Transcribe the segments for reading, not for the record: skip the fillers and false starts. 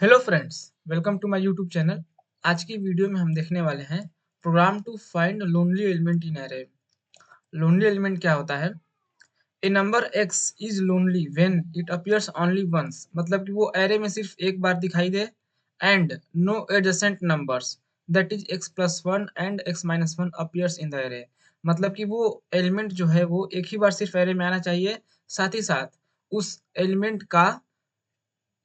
Hello friends, welcome to my YouTube channel. आज की video में हम देखने वाले हैं program to find lonely element in array. Lonely element क्या होता है? A number x is lonely when it appears only once, मतलब कि वो एरे में सिर्फ एक बार दिखाई दे। And no adjacent numbers that is x plus one and x minus one appears in the array, मतलब कि वो एलिमेंट जो है वो एक ही बार सिर्फ एरे में आना चाहिए, साथ ही साथ उस एलिमेंट का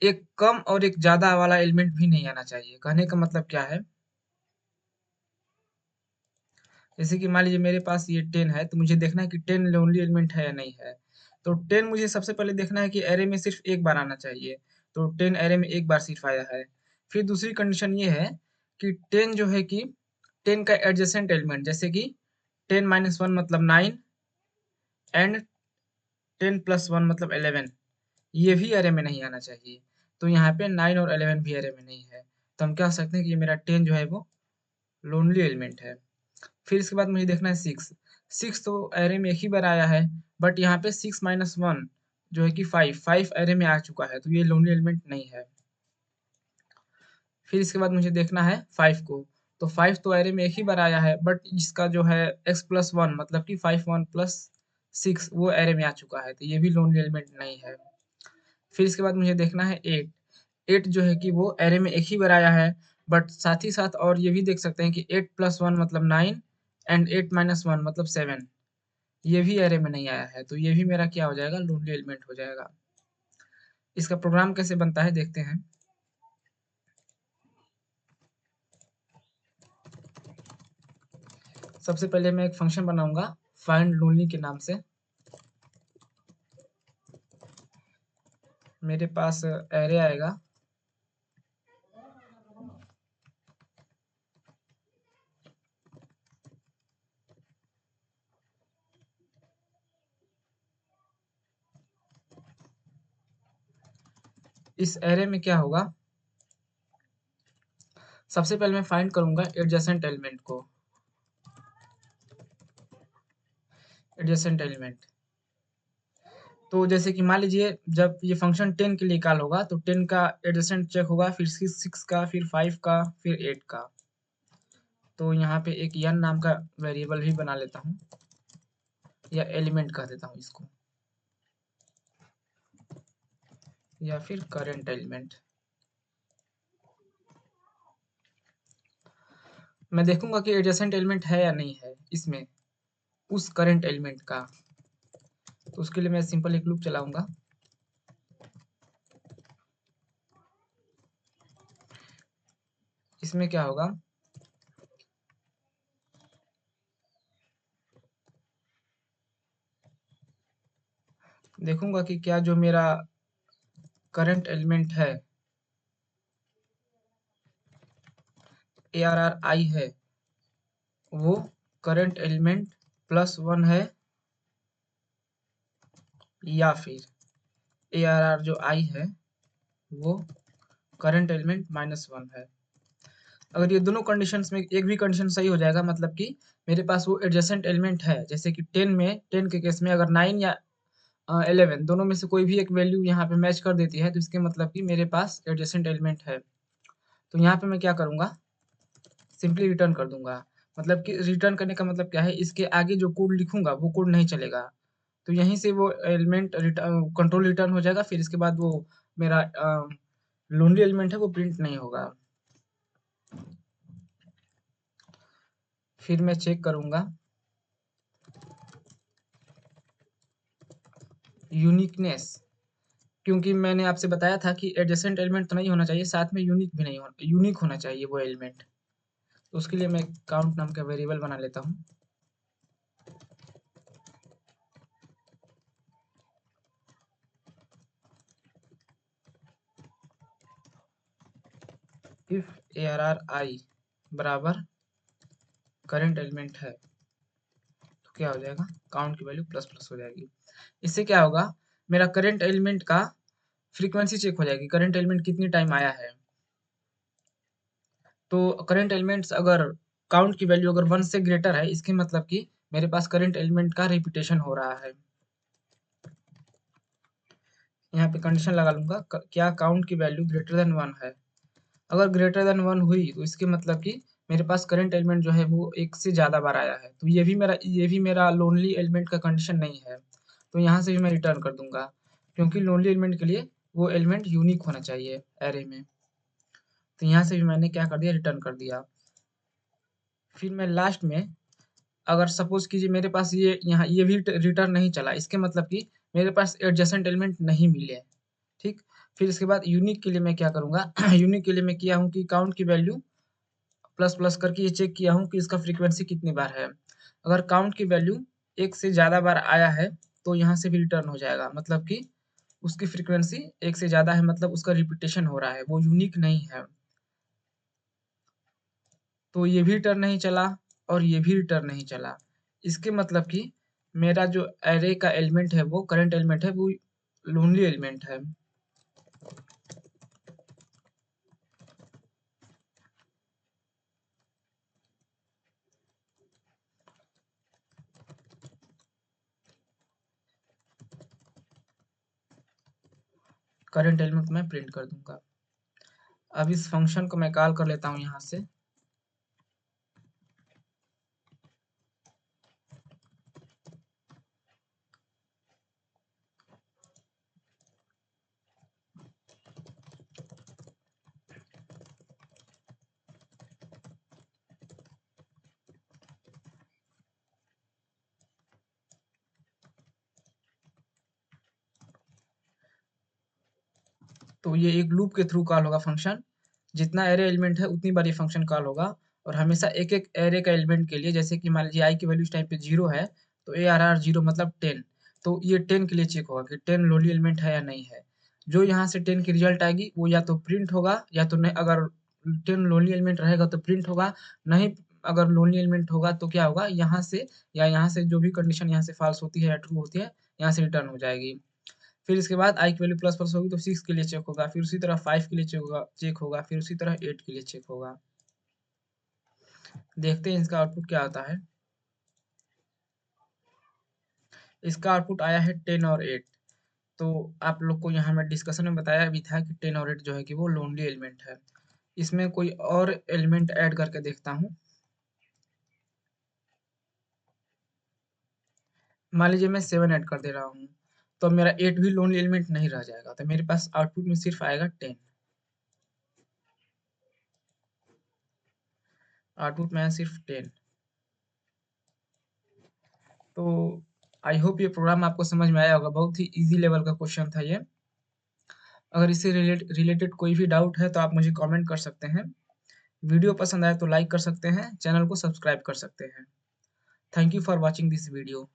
एक कम और एक ज़्यादा वाला एलिमेंट भी नहीं आना चाहिए। कहने का मतलब क्या है? जैसे कि मान लीजिए मेरे पास ये 10 है, तो मुझे देखना है कि 10 लोनली एलिमेंट है या नहीं है। तो 10 मुझे सबसे पहले देखना है कि एरे में सिर्फ एक बार आना चाहिए। तो 10 एरे में एक बार सिर्फ आया है। फिर दूसरी कंडीशन ये है कि 10 जो है कि 10 का एडजेसेंट एलिमेंट, जैसे कि 10 माइनस वन मतलब 9 एंड 10 प्लस वन मतलब 11, ये भी एरे में नहीं आना चाहिए। तो यहाँ पे 9 और 11 भी एरे में नहीं है। तो हम कह सकते हैं कि ये मेरा 10 जो है वो लोनली एलिमेंट है। फिर इसके बाद मुझे देखना है 6। 6 तो एरे में एक ही बार आया है, बट यहाँ पे 6 माइनस वन जो है कि 5, 5 एरे में आ चुका है, तो ये लोनली एलिमेंट नहीं है। फिर इसके बाद मुझे देखना है 5 को। तो 5 तो एरे में एक ही बार आया है, बट इसका जो है x प्लस वन मतलब कि 5 1 प्लस 6 वो एरे में आ चुका है, तो ये भी लोनली एलिमेंट नहीं है। फिर इसके बाद मुझे देखना है 8। 8 जो है कि वो एरे में एक ही बार आया है, बट साथ ही साथ और ये भी देख सकते हैं कि 8 प्लस वन मतलब 9 एंड 8 माइनस वन मतलब 7, ये भी एरे में नहीं आया है, तो ये भी मेरा क्या हो जाएगा? लोनली एलिमेंट हो जाएगा। इसका प्रोग्राम कैसे बनता है देखते हैं। सबसे पहले मैं एक फंक्शन बनाऊंगा फाइंड लोनली के नाम से। मेरे पास एरे आएगा, इस एरे में क्या होगा? सबसे पहले मैं फाइंड करूंगा एडजेसेंट एलिमेंट को। एडजेसेंट एलिमेंट, तो जैसे कि मान लीजिए जब ये फंक्शन 10 के लिए कॉल होगा, तो 10 का एडजेसेंट चेक होगा, फिर 6 का, फिर 5 का, फिर 8 का। तो यहाँ पे एक n नाम का वेरिएबल भी बना लेता हूँ, या एलिमेंट कह देता हूँ इसको, या फिर करंट एलिमेंट। मैं देखूंगा कि एडजेसेंट एलिमेंट है या नहीं है इसमें, उस करंट एलिमेंट का। तो उसके लिए मैं सिंपल एक लूप चलाऊंगा। इसमें क्या होगा? देखूंगा कि क्या जो मेरा करंट एलिमेंट है ARR I है, वो करंट एलिमेंट प्लस वन है, या फिर ARR जो I है वो करंट एलिमेंट माइनस वन है। अगर ये दोनों कंडीशंस में एक भी कंडीशन सही हो जाएगा, मतलब कि मेरे पास वो एडजेसेंट एलिमेंट है। जैसे कि 10 के केस में अगर 9 या 11 दोनों में से कोई भी एक वैल्यू यहाँ पे मैच कर देती है, तो इसके मतलब कि मेरे पास एडजेसेंट एलिमेंट है। तो यहाँ पे मैं क्या करूँगा? सिंपली रिटर्न कर दूंगा। मतलब कि रिटर्न करने का मतलब क्या है? इसके आगे जो कोड लिखूंगा वो कोड नहीं चलेगा। तो यहीं से वो एलिमेंट कंट्रोल रिटर्न हो जाएगा। फिर इसके बाद वो मेरा लोनली एलिमेंट है वो प्रिंट नहीं होगा। फिर मैं चेक करूंगा यूनिकनेस, क्योंकि मैंने आपसे बताया था कि एडजेसेंट एलिमेंट तो नहीं होना चाहिए, साथ में यूनिक भी नहीं होना, यूनिक होना चाहिए वो एलिमेंट। तो उसके लिए मैं काउंट नाम का वेरिएबल बना लेता हूँ। इफ ARR I बराबर करंट एलिमेंट है, तो क्या हो जाएगा? काउंट की वैल्यू प्लस प्लस हो जाएगी। इससे क्या होगा? मेरा करंट एलिमेंट का फ्रीक्वेंसी चेक हो जाएगी, करंट एलिमेंट कितनी टाइम आया है। तो करंट एलिमेंट्स अगर काउंट की वैल्यू अगर 1 से ग्रेटर है, इसके मतलब कि मेरे पास करंट एलिमेंट का रिपीटेशन हो रहा है। यहाँ पे कंडीशन लगा लूंगा, क्या काउंट की वैल्यू ग्रेटर देन 1 है। अगर ग्रेटर देन 1 हुई तो इसके मतलब कि मेरे पास करंट एलिमेंट जो है वो 1 से ज़्यादा बार आया है। तो ये भी मेरा लोनली एलिमेंट का कंडीशन नहीं है। तो यहाँ से भी मैं रिटर्न कर दूँगा, क्योंकि लोनली एलिमेंट के लिए वो एलिमेंट यूनिक होना चाहिए एरे में। तो यहाँ से भी मैंने क्या कर दिया, रिटर्न कर दिया। फिर मैं लास्ट में अगर सपोज़ कीजिए मेरे पास ये भी रिटर्न नहीं चला, इसके मतलब कि मेरे पास एडजेसेंट एलिमेंट नहीं मिले, ठीक? फिर इसके बाद यूनिक के लिए मैं क्या करूँगा यूनिक के लिए मैं किया हूँ कि काउंट की वैल्यू प्लस करके ये चेक किया हूँ कि इसका फ्रीक्वेंसी कितनी बार है। अगर काउंट की वैल्यू 1 से ज़्यादा बार आया है, तो यहाँ से भी रिटर्न हो जाएगा। मतलब कि उसकी फ्रीक्वेंसी 1 से ज़्यादा है, मतलब उसका रिपीटेशन हो रहा है, वो यूनिक नहीं है। तो ये भी रिटर्न नहीं चला और ये भी रिटर्न नहीं चला। इसके मतलब कि मेरा जो एरे का एलिमेंट है, वो करंट एलिमेंट है, वो लोनली एलिमेंट है। करंट एलिमेंट मैं प्रिंट कर दूँगा। अब इस फ़ंक्शन को मैं कॉल कर लेता हूँ यहाँ से। तो ये एक लूप के थ्रू कॉल होगा फ़ंक्शन। जितना एरे एलिमेंट है उतनी बार ये फ़ंक्शन कॉल होगा, और हमेशा एक-एक एरे का एलिमेंट के लिए, जैसे कि मान लीजिए आई की वैल्यू इस टाइम पे 0 है, तो ARR 0 मतलब 10। तो ये 10 के लिए चेक होगा कि 10 लोनली एलिमेंट है या नहीं है। जो यहाँ से 10 की रिज़ल्ट आएगी वो या तो प्रिंट होगा या तो नहीं। अगर 10 लोनली एलिमेंट रहेगा तो प्रिंट होगा, नहीं अगर लोनली एलिमेंट होगा तो क्या होगा, यहाँ से या यहाँ से जो भी कंडीशन यहाँ से फ़ॉल्स होती है या ट्रू होती है, यहाँ से रिटर्न हो जाएगी। फिर इसके बाद आई की वैल्यू प्लस होगी तो 6 के लिए चेक होगा, फिर उसी तरह 5 के लिए चेक होगा, फिर उसी तरह 8 के लिए चेक होगा। देखते हैं इसका आउटपुट क्या आता है। इसका आउटपुट आया है 10 और 8। तो आप लोग को यहाँ मैं डिस्कशन में बताया भी था कि 10 और 8 जो है कि वो लोनली एलिमेंट है। इसमें कोई और एलिमेंट ऐड करके देखता हूँ। मान लीजिए मैं 7 ऐड कर दे रहा हूँ, तो मेरा 8 भी लोनली एलिमेंट नहीं रह जाएगा, तो मेरे पास आउटपुट में सिर्फ आएगा 10। आउटपुट में आया सिर्फ 10। तो आई होप ये प्रोग्राम आपको समझ में आया होगा। बहुत ही ईज़ी लेवल का क्वेश्चन था ये। अगर इससे रिलेटेड कोई भी डाउट है तो आप मुझे कमेंट कर सकते हैं। वीडियो पसंद आए तो लाइक कर सकते हैं, चैनल को सब्सक्राइब कर सकते हैं। Thank you for watching this video.